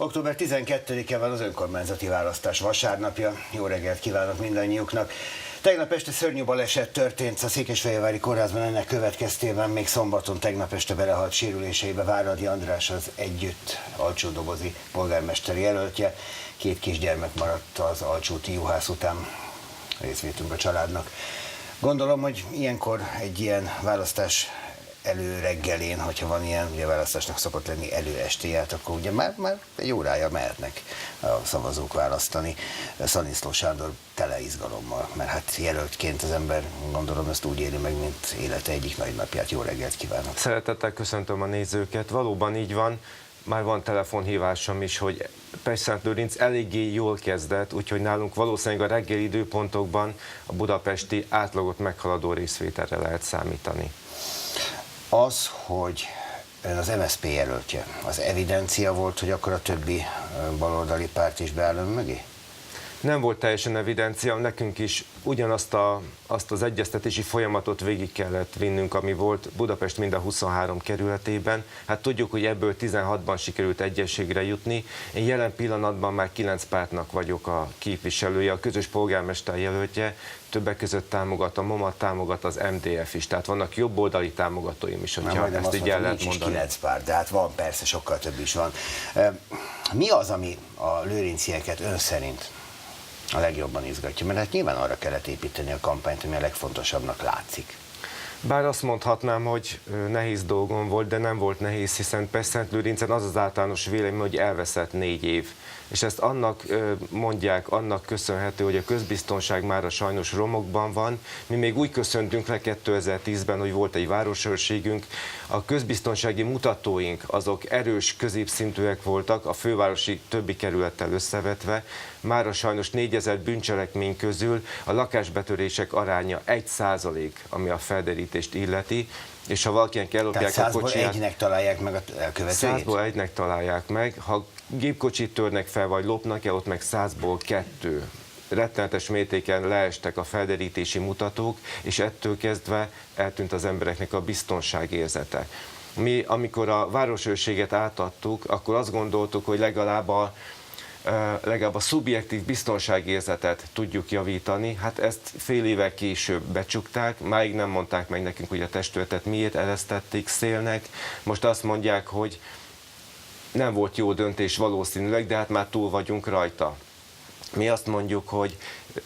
Október 12-e van az önkormányzati választás vasárnapja. Jó reggelt kívánok mindannyiuknak! Tegnap este szörnyű baleset történt a Székesfehérvári kórházban, ennek következtében még szombaton tegnap este belehalt sérüléseibe Váradi András, az Együtt alcsódobozi polgármester jelöltje. 2 kisgyermek maradt az Alcsóti juhász után, részvétünk a családnak. Gondolom, hogy ilyenkor egy ilyen választás előreggelén, hogyha van ilyen, ugye választásnak szokott lenni előestéját, akkor ugye már egy órája mehetnek a szavazók választani. Szaniszló Sándor tele izgalommal, mert hát jelöltként az ember, gondolom, ezt úgy éli meg, mint élete egyik nagy napját. Jó reggelt kívánok! Szeretettel köszöntöm a nézőket. Valóban így van, már van telefonhívásom is, hogy Pestszentlőrinc eléggé jól kezdett, úgyhogy nálunk valószínűleg a reggeli időpontokban a budapesti átlagot meghaladó részvételre lehet számítani. Az, hogy ön az MSZP jelöltje, az evidencia volt, hogy akkor a többi baloldali párt is beáll ön mögé? Nem volt teljesen evidencia, nekünk is ugyanazt az egyeztetési folyamatot végig kellett vinnünk, ami volt Budapest mind a 23 kerületében. Hát tudjuk, hogy ebből 16-ban sikerült egyességre jutni. Én jelen pillanatban már 9 pártnak vagyok a képviselője, a közös polgármester jelöltje, többek között támogat a MOMA, támogat az MDF is, tehát vannak jobboldali támogatóim is, hogyha ezt így el lehet mondani. 9 párt, de hát van, persze, sokkal több is van. Mi az, ami a lőrincieket ön szerint a legjobban izgatja? Mert hát nyilván arra kellett építeni a kampányt, ami a legfontosabbnak látszik. Bár azt mondhatnám, hogy nehéz dolgom volt, de nem volt nehéz, hiszen Pestszentlőrincen az az általános vélemény, hogy elveszett 4 év. És ezt annak mondják, annak köszönhető, hogy a közbiztonság mára sajnos romokban van. Mi még úgy köszöntünk le 2010-ben, hogy volt egy városőrségünk. A közbiztonsági mutatóink azok erős, középszintűek voltak, a fővárosi többi kerülettel összevetve. Mára sajnos 4000 bűncselekmény közül a lakásbetörések aránya 1%, ami a felderítést illeti. És ha valakinek ellopják a kocsiját... 100-ból 1-nek találják meg a elkövetőjét? 100-ból 1-nek találják meg. Ha gépkocsit törnek fel, vagy lopnak el, ott meg 100-ból 2. Rettenetes mértéken leestek a felderítési mutatók, és ettől kezdve eltűnt az embereknek a biztonságérzete. Mi, amikor a városőrséget átadtuk, akkor azt gondoltuk, hogy legalább a szubjektív biztonságérzetet tudjuk javítani. Hát ezt fél évvel később becsukták, máig nem mondták meg nekünk, hogy a testületet miért eresztették szélnek. Most azt mondják, hogy nem volt jó döntés valószínűleg, de hát már túl vagyunk rajta. Mi azt mondjuk, hogy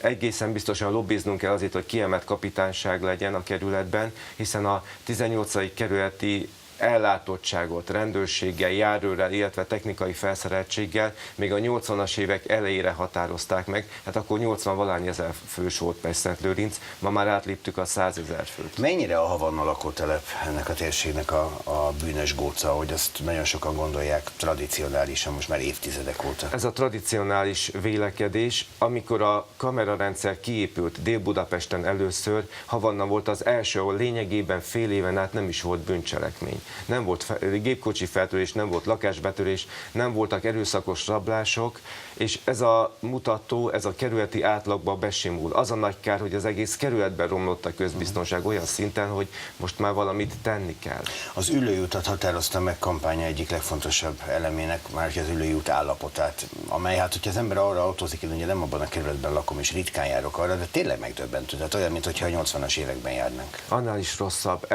egészen biztosan lobbiznunk kell azért, hogy kiemelt kapitányság legyen a kerületben, hiszen a 18. kerületi ellátottságot rendőrséggel, járőrrel, illetve technikai felszereltséggel még a 80-as évek elejére határozták meg, hát akkor 80-valány ezer fős volt Pestszentlőrinc, ma már átléptük a 100 000 főt. Mennyire a Havanna lakótelep ennek a térségnek a bűnös góca, hogy azt nagyon sokan gondolják tradicionálisan, most már évtizedek óta? Ez a tradicionális vélekedés, amikor a kamerarendszer kiépült Dél-Budapesten először, Havanna volt az első, ahol lényegében fél éven át nem is volt bűncselekmény. Nem volt gépkocsi feltörés, nem volt lakásbetörés, nem voltak erőszakos rablások, és ez a mutató, ez a kerületi átlagba besimul. Az a nagy kár, hogy az egész kerületben romlott a közbiztonság olyan szinten, hogy most már valamit tenni kell. Az Üllői utat határozta meg kampánya egyik legfontosabb elemének, már az Üllői út állapotát, amely, hát hogyha az ember arra autózik, én ugye nem abban a kerületben lakom, és ritkán járok arra, de tényleg megdöbbentő, tehát olyan, mintha a 80-as években járnánk. Annál is rosszabb,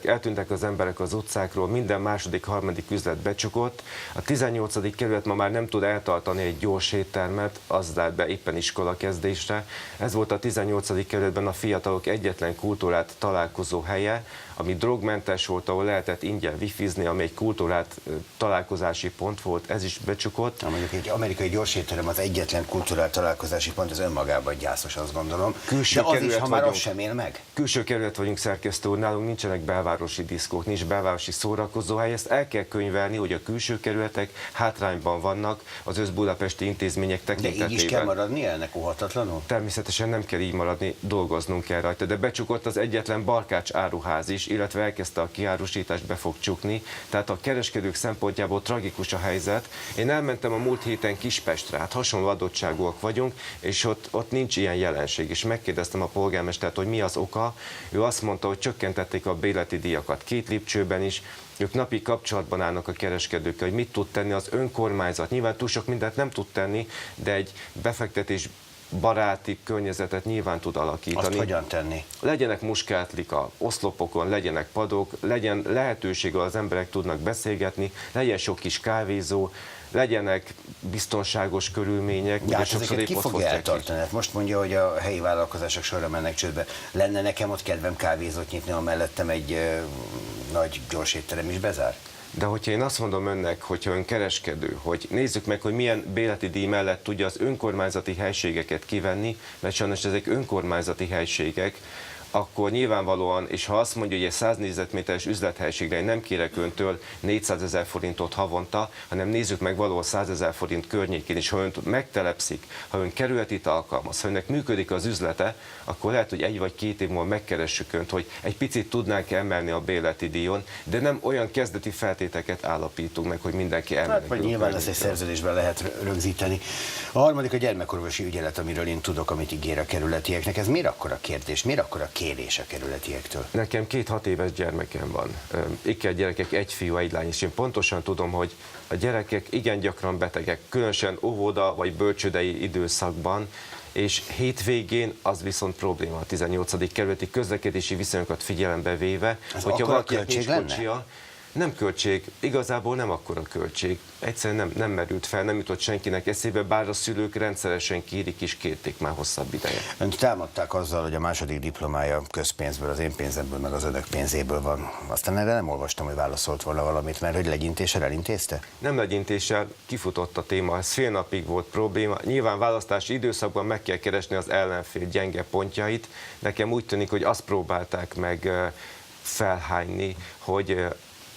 eltűntek az emberek az utcákról, minden második, harmadik üzlet becsukott. A 18. kerület ma már nem tud eltartani egy gyors éttermet, az állt be éppen iskola kezdésre. Ez volt a 18. kerületben a fiatalok egyetlen kultúrát találkozó helye, ami drogmentes volt, ahol lehetett ingyen wifizni, ami egy kultúrát találkozási pont volt, ez is becsukott. Mondjuk egy amerikai gyorsétterem az egyetlen kultúrát találkozási pont, az önmagában gyászos, azt gondolom. Külső de az is, ha már az sem él meg. Külső kerület vagyunk, szerkesztő úr, nálunk nincsenek belvárosi diszkók, nincs belvárosi szórakozóhely, ezt el kell könyvelni, hogy a külső kerületek hátrányban vannak az összbudapesti intézmények tekintetében. De így is kell maradni ennek óhatatlanul? Természetesen nem kell így maradni, dolgoznunk kell rajta, de becsukott az egyetlen Barkács áruház is, illetve elkezdte a kiárusítást, be fog csukni, tehát a kereskedők szempontjából tragikus a helyzet. Én elmentem a múlt héten Kispestre, hát hasonló adottságúak vagyunk, és ott nincs ilyen jelenség, és megkérdeztem a polgármestert, hogy mi az oka. Ő azt mondta, hogy csökkentették a bérleti díjakat 2 Lépcsőben ugyanis ők napi kapcsolatban állnak a kereskedőkkel, hogy mit tud tenni az önkormányzat. Nyilván túl sok mindent nem tud tenni, de egy befektetés baráti környezetet nyilván tud alakítani. Azt hogyan tenni? Legyenek muskátlik a oszlopokon, legyenek padok, legyen lehetőség, ahol az emberek tudnak beszélgetni, legyen sok kis kávézó, legyenek biztonságos körülmények. De hát ezeket ki fogja eltartani? Hát most mondja, hogy a helyi vállalkozások sorra mennek csődbe. Lenne nekem ott kedvem kávézót nyitni, ha mellettem egy nagy gyors étterem is bezár? De hogyha én azt mondom önnek, hogyha ön kereskedő, hogy nézzük meg, hogy milyen bérleti díj mellett tudja az önkormányzati helységeket kivenni, mert sajnos ezek önkormányzati helységek, akkor nyilvánvalóan, és ha azt mondja, hogy egy 100 négyzetméteres üzlethelyiségre én nem kérek öntől 400 000 forintot havonta, hanem nézzük meg valahol 100 000 forint környékén, és ha ön megtelepszik, ha ön kerületit alkalmaz, ha önnek működik az üzlete, akkor lehet, hogy 1 vagy 2 év múlva megkeressük önt, hogy egy picit tudnánk emelni a bérleti díjon, de nem olyan kezdeti feltéteket állapítunk meg, hogy mindenki emelni. Hát, vagy nyilván ezt egy szerződésben lehet rögzíteni. A harmadik a gyermekorvosi ügyelet, amiről én tudok, amit ígér a kerületieknek. Ez miért akkora kérdés, miért akkora kérés a kerületiektől? Nekem 2 6 éves gyermekem van. Iker gyerekek, 1 fiú, 1 lány, és én pontosan tudom, hogy a gyerekek igen gyakran betegek, különösen óvoda vagy bölcsődei időszakban, és hétvégén az viszont probléma a 18. kerületi közlekedési viszonyokat figyelembe véve, ez hogyha akkora valakinek költség nincs lenne? kocsia, nem költség, igazából nem akkora költség. Egyszerűen nem merült fel, nem jutott senkinek eszébe, bár a szülők rendszeresen kérik és kérték már hosszabb ideje. Önt támadták azzal, hogy a második diplomája közpénzből, az én pénzemből, meg az önök pénzéből van. Aztán erre nem olvastam, hogy válaszolt volna valamit, mert hogy legyintéssel elintézte? Nem legyintéssel, kifutott a téma, ez fél napig volt probléma. Nyilván választási időszakban meg kell keresni az ellenfél gyenge pontjait. Nekem úgy tűnik, hogy azt próbálták meg felhányni, hogy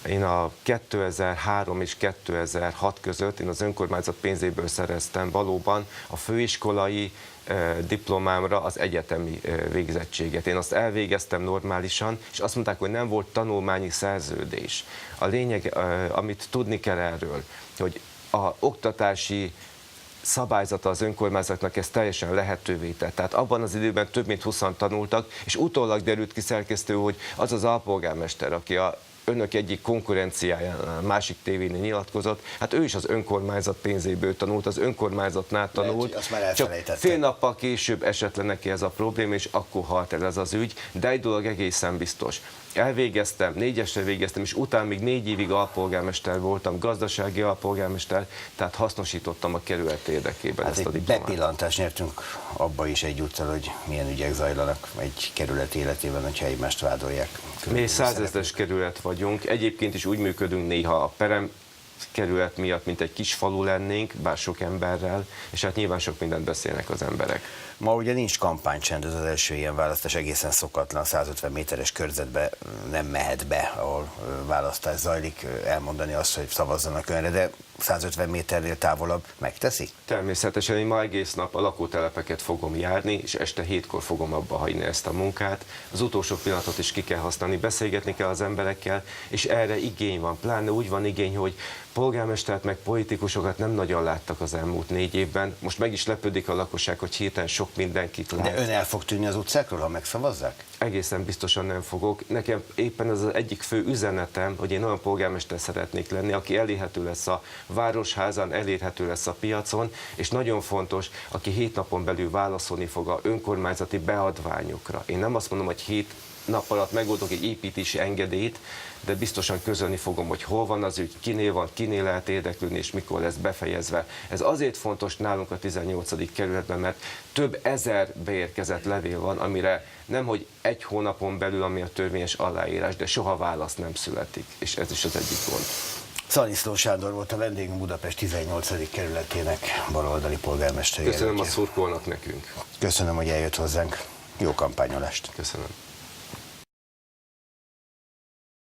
én a 2003 és 2006 között én az önkormányzat pénzéből szereztem valóban a főiskolai diplomámra az egyetemi végzettséget. Én azt elvégeztem normálisan, és azt mondták, hogy nem volt tanulmányi szerződés. A lényeg, amit tudni kell erről, hogy a oktatási szabályzata az önkormányzatnak ezt teljesen lehetővé tett. Tehát abban az időben több mint 20-an tanultak, és utólag derült ki szerkesztő, hogy az az alpolgármester, aki a önök egyik konkurenciáján, a másik tévénél nyilatkozott, hát ő is az önkormányzat pénzéből tanult, az önkormányzatnál tanult, csak fél nappal később esett le neki ez a probléma, és akkor halt el ez az ügy, de egy dolog egészen biztos. Elvégeztem, 4-esre végeztem, és utána még 4 évig alpolgármester voltam, gazdasági alpolgármester, tehát hasznosítottam a kerület érdekében hát ezt a diplomát. Bepillantást nyertünk abba is egyúttal, hogy milyen ügyek zajlanak egy kerület életében, hogyha egymást vádolják. Mi 100 000-es kerület vagyunk, egyébként is úgy működünk néha a perem kerület miatt, mint egy kis falu lennénk, bár sok emberrel, és hát nyilván sok mindent beszélnek az emberek. Ma ugye nincs kampánycsend, ez az első ilyen választás egészen szokatlan, 150 méteres körzetbe nem mehet be, ahol választás zajlik, elmondani azt, hogy szavazzanak önre, de 150 méternél távolabb megteszi? Természetesen én ma egész nap a lakótelepeket fogom járni, és este 7-kor fogom abba hagyni ezt a munkát. Az utolsó pillanatot is ki kell használni, beszélgetni kell az emberekkel, és erre igény van. Pláne úgy van igény, hogy polgármestert meg politikusokat nem nagyon láttak az elmúlt 4 évben. Most meg is lepődik a lakosság, hogy hirtelen sok mindenkit lát. De ön el fog tűnni az utcákról, ha megszavazzák? Egészen biztosan nem fogok. Nekem éppen ez az egyik fő üzenetem, hogy én olyan polgármester szeretnék lenni, aki elérhető lesz a városházán, elérhető lesz a piacon, és nagyon fontos, aki 7 napon belül válaszolni fog a önkormányzati beadványokra. Én nem azt mondom, hogy 7 nap alatt megoldok egy építési engedélyt, de biztosan közölni fogom, hogy hol van az ügy, kinél van, kinél lehet érdeklődni, és mikor lesz befejezve. Ez azért fontos nálunk a 18. kerületben, mert több ezer beérkezett levél van, amire nemhogy 1 hónapon belül, ami a törvényes aláírás, de soha válasz nem születik, és ez is az egyik gond. Szaniszló Sándor volt a vendégünk, Budapest 18. kerületének baloldali polgármester. Köszönöm, a szurkolnak nekünk. Köszönöm, hogy eljött hozzánk. Jó kampányolást. Köszönöm.